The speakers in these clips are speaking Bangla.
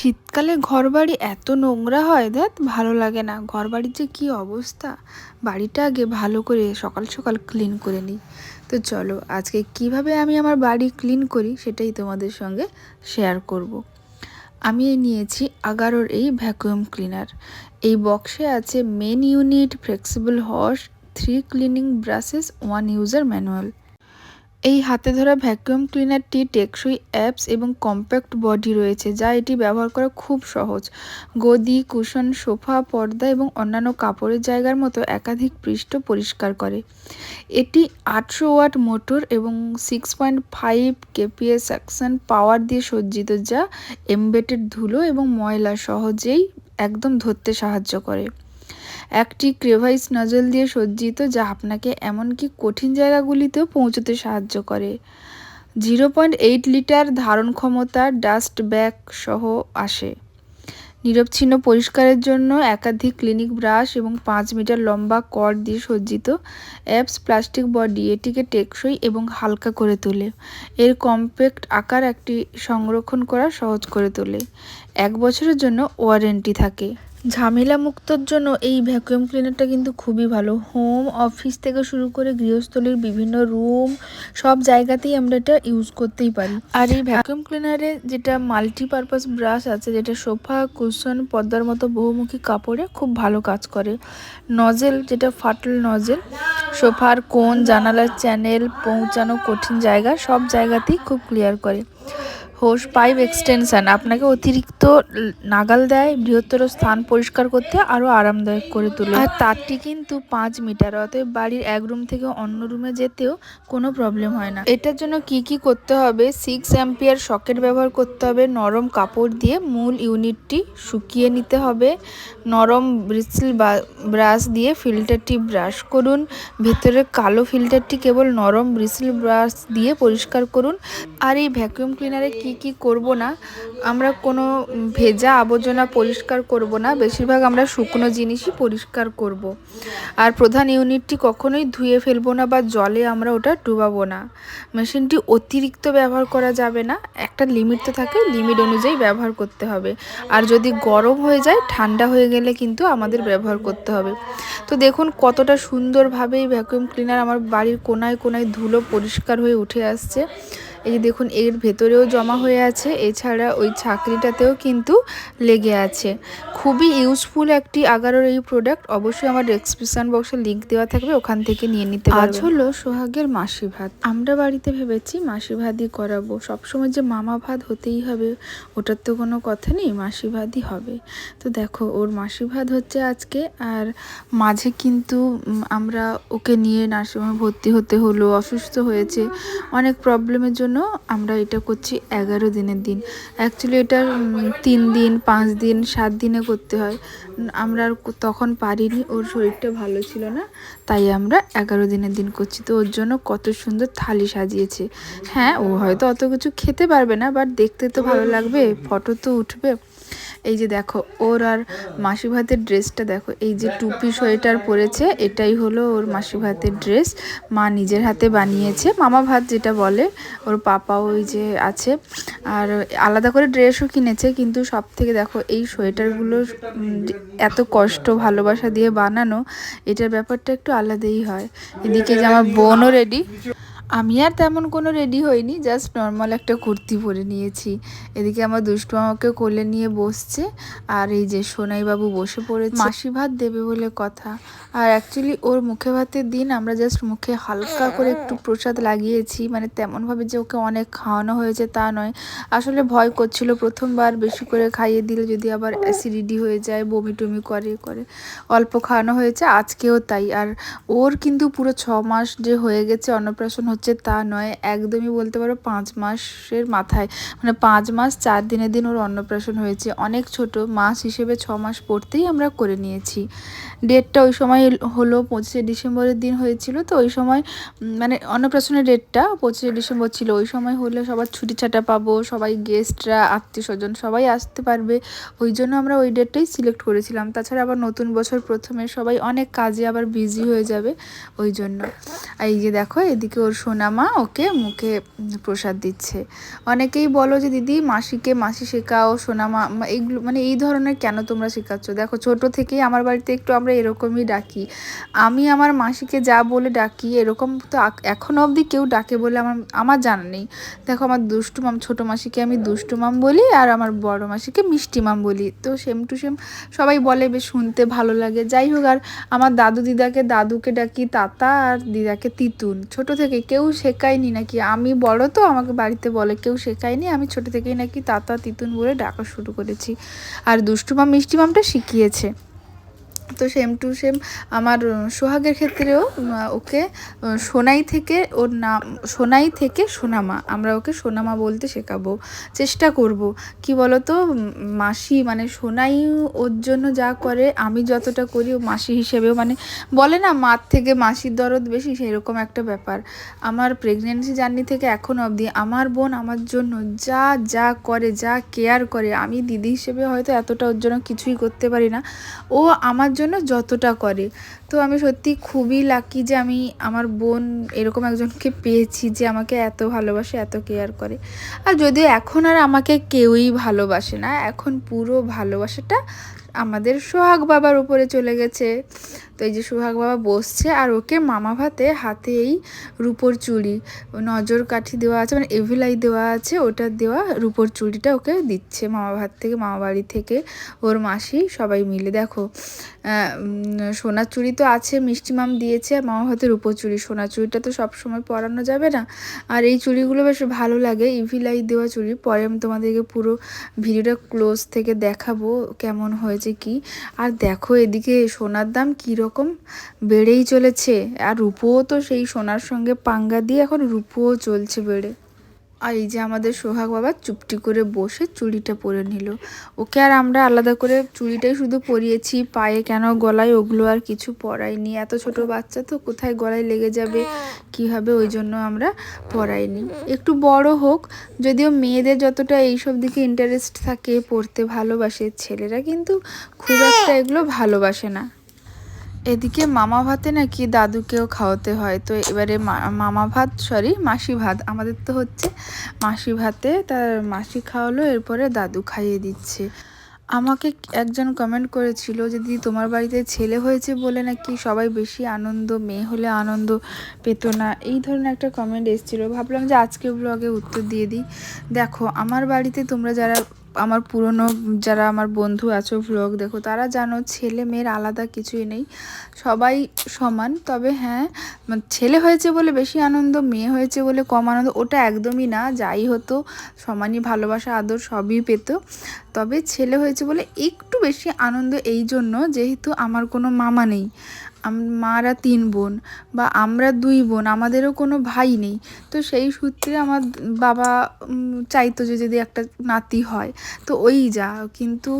শীতকালে ঘরবাড়ি এত নোংরা হয়, ধ্যাৎ ভালো লাগে না। ঘরবাড়ির যে কী অবস্থা, বাড়িটা আগে ভালো করে সকাল সকাল ক্লিন করে নিই। তো চলো আজকে কিভাবে আমি আমার বাড়ি ক্লিন করি সেটাই তোমাদের সঙ্গে শেয়ার করব। আমি নিয়েছি আগারোর এই ভ্যাকুয়াম ক্লিনার। এই বক্সে আছে main unit, flexible hose, 3 cleaning brushes, 1 user manual. এই হাতে ধরা ভ্যাকুয়াম ক্লিনারটি টেকসই অ্যাপস এবং কম্প্যাক্ট বডি রয়েছে, যা এটি ব্যবহার করা খুব সহজ। গদি, কুশন, সোফা, পর্দা এবং অন্যান্য কাপড়ের জায়গার মতো একাধিক পৃষ্ঠ পরিষ্কার করে। এটি 800 ওয়াট মোটর এবং 6.5 কেপিএস সাকশন পাওয়ার দিয়ে সজ্জিত, যা এমবেডেড ধুলো এবং ময়লা সহজেই একদম ধরতে সাহায্য করে। একটি ক্রেভাইস নজল দিয়ে সজ্জিত, যা আপনাকে এমনকি কঠিন জায়গাগুলিতেও পৌঁছতে সাহায্য করে। 0.8 লিটার ধারণ ক্ষমতার ডাস্ট ব্যাগ সহ আসে। নিরবচ্ছিন্ন পরিষ্কারের জন্য একাধিক ক্লিনিক ব্রাশ এবং 5 মিটার লম্বা কর্ড দিয়ে সজ্জিত। অ্যাপস প্লাস্টিক বডি এটিকে টেকসই এবং হালকা করে তোলে। এর কম্প্যাক্ট আকার একটি সংরক্ষণ করা সহজ করে তোলে। 1 বছরের জন্য ওয়ারেন্টি থাকে। ঝামেলা মুক্তর জন্য এই ভ্যাকুয়াম ক্লিনারটা কিন্তু খুবই ভালো। হোম, অফিস থেকে শুরু করে গৃহস্থলীর বিভিন্ন রুম, সব জায়গাতেই আমরা এটা ইউজ করতেই পারি। আর এই ভ্যাকুয়াম ক্লিনারে যেটা মাল্টিপারপাস ব্রাশ আছে, যেটা সোফা, কুশন, পর্দার মতো বহুমুখী কাপড়ে খুব ভালো কাজ করে। নজেল, যেটা ফাটল নজেল, সোফার কোণ, জানালার চ্যানেল, পৌঁছানো কঠিন জায়গা সব জায়গাতেই খুব ক্লিয়ার করে। হোস পাইপ এক্সটেনশন আপনাকে অতিরিক্ত নাগাল দেয়, বৃহত্তর স্থান পরিষ্কার করতে আরও আরামদায়ক করে তোলে। আর তারটি কিন্তু 5 মিটার, অতএব বাড়ির এক রুম থেকে অন্য রুমে যেতেও কোনো প্রবলেম হয় না। এটার জন্য কি করতে হবে? 6 অ্যাম্পিয়ার সকেট ব্যবহার করতে হবে। নরম কাপড় দিয়ে মূল ইউনিটটি শুকিয়ে নিতে হবে। নরম ব্রিসল ব্রাশ দিয়ে ফিল্টারটি ব্রাশ করুন। ভেতরের কালো ফিল্টারটি কেবল নরম ব্রিসল ব্রাশ দিয়ে পরিষ্কার করুন। আর এই ভ্যাকুয়াম ক্লিনারে কি করব না, আমরা কোনো ভেজা আবর্জনা পরিষ্কার করব না, বেশিরভাগ আমরা শুকনো জিনিসই পরিষ্কার করব। আর প্রধান ইউনিটটি কখনোই ধুয়ে ফেলবো না বা জলে আমরা ওটা ডুবাবো না। মেশিনটি অতিরিক্ত ব্যবহার করা যাবে না, একটা লিমিট তো থাকে, লিমিট অনুযায়ী ব্যবহার করতে হবে। আর যদি গরম হয়ে যায়, ঠান্ডা হয়ে গেলে কিন্তু আমাদের ব্যবহার করতে হবে। তো দেখুন কতটা সুন্দরভাবে এই ভ্যাকুয়াম ক্লিনার আমার বাড়ির কোনায় কোনায় ধুলো পরিষ্কার হয়ে উঠে আসছে। এই যে দেখুন, এর ভেতরেও জমা হয়ে আছে, এছাড়া ওই ছাকরিটাতেও কিন্তু লেগে আছে। খুবই ইউজফুল একটি আগারোর এই প্রোডাক্ট। অবশ্যই আমার ডেসক্রিপশন বক্সে লিঙ্ক দেওয়া থাকবে, ওখান থেকে নিয়ে নিতে পারবেন। আজ হলো সোহাগের মাসি ভাত। আমরা বাড়িতে ভেবেছি মাসি ভাতই করাবো। সবসময় যে মামা ভাত হতেই হবে ওটার তো কোনো কথা নেই, মাসি ভাতই হবে। তো দেখো, ওর মাসি ভাত হচ্ছে আজকে। আর মাঝে কিন্তু আমরা ওকে নিয়ে নার্সিংহোমে ভর্তি হতে হলো, অসুস্থ হয়েছে অনেক প্রবলেমের জন্য। আমরা এটা করছি 11 দিনের দিন। অ্যাকচুয়ালি এটা 3 দিন, 5 দিন, 7 দিনে করতে হয়। আমরা আর তখন পারিনি, ওর শরীরটা ভালো ছিল না, তাই আমরা 11 দিনের দিন করছি। তো ওর জন্য কত সুন্দর থালি সাজিয়েছে। হ্যাঁ, ও হয়তো অত কিছু খেতে পারবে না, বাট দেখতে তো ভালো লাগবে, ফটো তো উঠবে। এই যে দেখো ওর আর মাসি ভাতের ড্রেসটা দেখো, এই যে টুপি সোয়েটার পরেছে, এটাই হলো ওর মাসি ভাতের ড্রেস। মা নিজের হাতে বানিয়েছে, মামা ভাত যেটা বলে। ওর পাপাও ওই যে আছে, আর আলাদা করে ড্রেসও কিনেছে। কিন্তু সব থেকে দেখো এই সোয়েটারগুলো এত কষ্ট ভালোবাসা দিয়ে বানানো, এটার ব্যাপারটা একটু আলাদাই হয়। এদিকে যে আমার বোনও রেডি, আমি আর তেমন কোনো রেডি হইনি, জাস্ট নর্মাল একটা কুর্তি পরে নিয়েছি। এদিকে আমার দুষ্টু আমাকে কোলে নিয়ে বসছে, আর এই যে সোনাইবাবু বসে পড়েছে। মাসি ভাত দেবে বলে কথা। আর অ্যাকচুয়ালি ওর মুখে ভাতের দিন আমরা জাস্ট মুখে হালকা করে একটু প্রসাদ লাগিয়েছি, মানে তেমনভাবে যে ওকে অনেক খাওয়ানো হয়েছে তা নয়। আসলে ভয় করছিল প্রথমবার বেশি করে খাইয়ে দিলে যদি আবার অ্যাসিডিটি হয়ে যায়, বমি টমি করে অল্প খাওয়ানো হয়েছে, আজকেও তাই। আর ওর কিন্তু পুরো 6 মাস যে হয়ে গেছে অন্নপ্রাশন হচ্ছে তা নয়, একদমই বলতে পারো 5 মাসের মাথায়, মানে 5 মাস 4 দিনের দিন ওর অন্নপ্রাশন হয়েছে। অনেক ছোট মাস হিসেবে 6 মাস পড়তেই আমরা করে নিয়েছি। ডেটটা ওই সময় হলো 25শে ডিসেম্বরের দিন হয়েছিল। তো ওই সময় মানে অন্নপ্রাশনের ডেটটা 25শে ডিসেম্বর ছিল। ওই সময় হলে সবার ছুটি ছাটা পাবো, সবাই গেস্টরা, আত্মীয় স্বজন সবাই আসতে পারবে, ওই জন্য আমরা ওই ডেটটাই সিলেক্ট করেছিলাম। তাছাড়া আবার নতুন বছর প্রথমে সবাই অনেক কাজে আবার বিজি হয়ে যাবে, ওই জন্য। এই যে দেখো, এদিকে ওর সোনামা ওকে মুখে প্রসাদ দিচ্ছে। অনেকেই বলো যে দিদি মাসিকে মাসি শেখাও, সোনামা এইগুলো মানে এই ধরনের কেন তোমরা শেখাচ্ছ? দেখো ছোট থেকেই আমার বাড়িতে একটু আমরা এরকমই ডাকি। আমি আমার মাসিকে যা বলে ডাকি এরকম তো এখনও অবধি কেউ ডাকে বলে আমার আমার জানা নেই। দেখো আমার দুষ্টু মাম, ছোটো মাসিকে আমি দুষ্টু মাম বলি, আর আমার বড় মাসিকে মিষ্টি মাম বলি। তো সেম টু সেম সবাই বলে, বেশ শুনতে ভালো লাগে। যাই হোক, আর আমার দাদু দিদাকে দাদুকে ডাকি তাতা, আর দিদাকে তিতুন। ছোট থেকে কেউ শেখায়নি নাকি, আমি বড় তো আমাকে বাড়িতে বলে কেউ শেখায়নি, আমি ছোট থেকেই নাকি তাতা তিতুন বলে ডাকা শুরু করেছি। আর দুষ্টু মাম মিষ্টি মামটা শিখিয়েছে। তো সেম টু সেম আমার সোহাগের ক্ষেত্রেও ওকে সোনাই থেকে ওর নাম, সোনাই থেকে সোনামা, আমরা ওকে সোনামা বলতে শেখাবো, চেষ্টা করব। কি বলো তো, মাসি মানে সোনাই ওর জন্য যা করে আমি যতটা করি ও মাসি হিসেবেও, মানে বলে না মার থেকে মাসির দরদ বেশি, সেরকম একটা ব্যাপার। আমার প্রেগনেন্সি জার্নি থেকে এখন অবধি আমার বোন আমার জন্য যা যা করে, যা কেয়ার করে, আমি দিদি হিসেবে হয়তো এতটা ওর জন্য কিছুই করতে পারি না, ও আমার জন্য যতটা করে। তো আমি সত্যি খুবই লাকি যে আমি আমার বোন এরকম একজনকে পেয়েছি যে আমাকে এত ভালোবাসে, এত কেয়ার করে। আর যদিও এখন আর আমাকে কেউই ভালোবাসে না, এখন পুরো ভালোবাসাটা আমাদের সোহাগ বাবার উপরে চলে গেছে। তো এই যে সোহাগ বাবা বসছে, আর ওকে মামা ভাতে হাতে এই রূপোর চুড়ি, নজর কাঠি দেওয়া আছে, মানে এভিলাই দেওয়া আছে, ওটা দেওয়া রূপোর চুড়িটা ওকে দিচ্ছে মামা ভাত থেকে, মামা বাড়ি থেকে ওর মাসি সবাই মিলে। দেখো সোনার চুড়ি তো আছে, মিষ্টি মাম দিয়েছে, আর মামা ভাতের রূপোর চুড়ি। সোনার চুড়িটা তো সবসময় পরানো যাবে না, আর এই চুড়িগুলো বেশ ভালো লাগে, ইভিলাই দেওয়া চুড়ি। পরে আমি তোমাদেরকে পুরো ভিডিওটা ক্লোজ থেকে দেখাবো কেমন হয়েছে কি। আর দেখো এদিকে সোনার দাম কীরকম বেড়েই চলেছে, আর রূপোও তো সেই সোনার সঙ্গে পাঙ্গা দিয়ে এখন রূপোও চলছে বেড়ে। আর এই যে আমাদের সোহাগ বাবা চুপটি করে বসে চুড়িটা পরে নিল। ওকে আর আমরা আলাদা করে চুড়িটাই শুধু পরিয়েছি, পায়ে কেন গলায় ওগুলো আর কিছু পরাইনি। এত ছোট বাচ্চা তো কোথায় গলায় লেগে যাবে কি হবে, ওই জন্য আমরা পরাইনি। একটু বড় হোক, যদিও মেয়েদের যতটা এইসব দিকে ইন্টারেস্ট থাকে, পড়তে ভালোবাসে, ছেলেরা কিন্তু খুব একটা এগুলো ভালোবাসে না। এদিকে মামা ভাতে নাকি দাদুকেও খাওয়াতে হয়, তো এবারে মামা ভাত সরি মাসি ভাত, আমাদের তো হচ্ছে মাসি ভাতে, তার মাসি খাওয়ালো, এরপরে দাদু খাইয়ে দিচ্ছে। আমাকে একজন কমেন্ট করেছিল যে দিদি তোমার বাড়িতে ছেলে হয়েছে বলে নাকি সবাই বেশি আনন্দ, মেয়ে হলে আনন্দ পেত না, এই ধরনের একটা কমেন্ট এসেছিলো। ভাবলাম যে আজকে ব্লগে উত্তর দিয়ে দিই। দেখো আমার বাড়িতে তোমরা যারা আমার পুরনো যারা আমার বন্ধু আছো, ভ্লগ দেখো, তারা জানো ছেলে মেয়ের আলাদা কিছুই নেই, সবাই সমান। তবে হ্যাঁ, ছেলে হয়েছে বলে বেশি আনন্দ, মেয়ে হয়েছে বলে কম আনন্দ, ওটা একদমই না। যাই হতো সমানই ভালোবাসা আদর সবই পেত। তবে ছেলে হয়েছে বলে একটু বেশি আনন্দ এই জন্য, যেহেতু আমার কোনো মামা নেই, মারা 3 বোন, বা আমরা 2 বোন, আমাদেরও কোনো ভাই নেই। তো সেই সূত্রে আমার বাবা চাইতো যে যদি একটা নাতি হয়, তো ওই যা। কিন্তু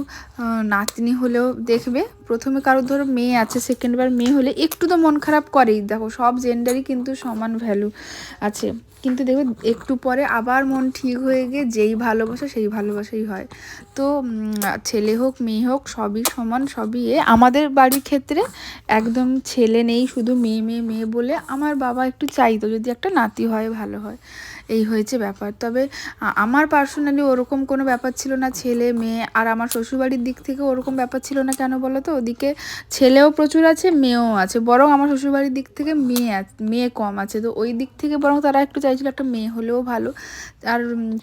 নাতনি হলেও দেখবে, প্রথমে কারোর ধরো মেয়ে আছে, সেকেন্ডবার মেয়ে হলে একটু তো মন খারাপ করেই। দেখো সব জেন্ডারই কিন্তু সমান ভ্যালু আছে, কিন্তু দেখবে একটু পরে আবার মন ঠিক হয়ে গিয়ে যেই ভালোবাসা সেই ভালোবাসাই হয়। তো ছেলে হোক মেয়ে হোক সবই সমান, সবই আমাদের বাড়ির ক্ষেত্রে একদম ছেলে নেই, শুধু মেয়ে মেয়ে মেয়ে বলে আমার বাবা একটু চাইতো যদি একটা নাতি হয় ভালো হয়, এই হয়েছে ব্যাপার। তবে আমার পার্সোনালি ওরকম কোনো ব্যাপার ছিল না ছেলে মেয়ে, আর আমার শ্বশুরবাড়ির দিক থেকে ওরকম ব্যাপার ছিল না। কেন বলো তো, ওদিকে ছেলেও প্রচুর আছে, মেয়েও আছে, বরং আমার শ্বশুরবাড়ির দিক থেকে মেয়ে কম আছে, তো ওই দিক থেকে বরং তারা একটু চাইছিল একটা মেয়ে হলেও ভালো, আর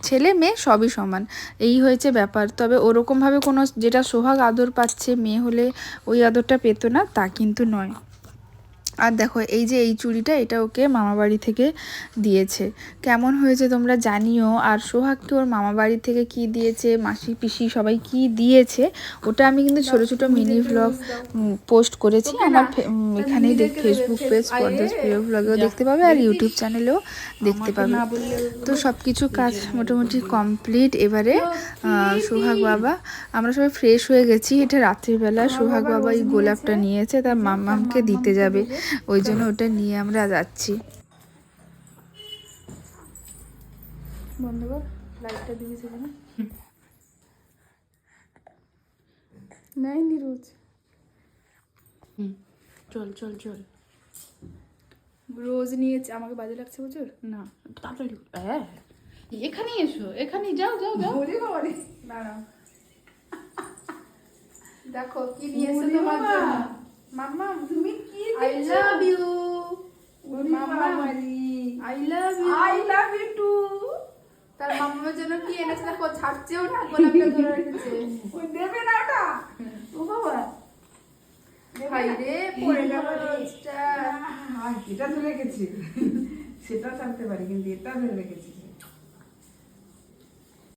ছেলে মেয়ে সবই সমান, এই হয়েছে ব্যাপার। তবে ওরকমভাবে কোনো যেটা সোহাগ আদর পাচ্ছে মেয়ে হলে ওই আদরটা পেতো না তা কিন্তু নয়। আর দেখো এই যে এই চুড়িটা, এটা ওকে মামাবাড়ি থেকে দিয়েছে, কেমন হয়েছে তোমরা জানিও। আর সোহাগকে ওর মামাবাড়ি থেকে কি দিয়েছে, মাসি পিসি সবাই কি দিয়েছে, ওটা আমি কিন্তু ছোটো ছোটো মিনি ভ্লগ পোস্ট করেছি আমার এখানেই ফেসবুক পেজ স্পর্ধাস প্রিয় ভ্লগেও দেখতে পাবে, আর ইউটিউব চ্যানেলেও দেখতে পাবে। তো সব কিছু কাজ মোটামুটি কমপ্লিট। এবারে সোহাগ বাবা, আমরা সবাই ফ্রেশ হয়ে গেছি, এটা রাত্রিবেলা সোহাগ বাবা এই গোলাপটা নিয়েছে, তার মাম্মামকে দিতে যাবে, ওই জন্য ওটা নিয়ে আমরা যাচ্ছি। বন্ধ কর, লাইটটা দিবি সেখানে নাই নিরোজ। চল চল চল, রোজ নিয়েছে, আমাকে বাজে লাগছে প্রচুর। না তাড়াতাড়ি, হ্যাঁ এখানে এসো, এখানে যাও যাও যাও। দাঁড়াও, দেখো কি নিয়েছে তোমার জন্য। মাম্মা তুমি কি I love you. Mamma I love you. I love you too. তার মাম্মার জন্য কি এনেছে দেখো, ছাড়ছেও না, গোলাপটা ধরে রেখেছে। ওই দেবে না ওটা। ও বাবা, হাই রে পড়ে গেল রোজটা। এটা ধরে রেখেছি, সেটা ছাড়তে পারি কিন্তু এটা ধরে রেখেছি।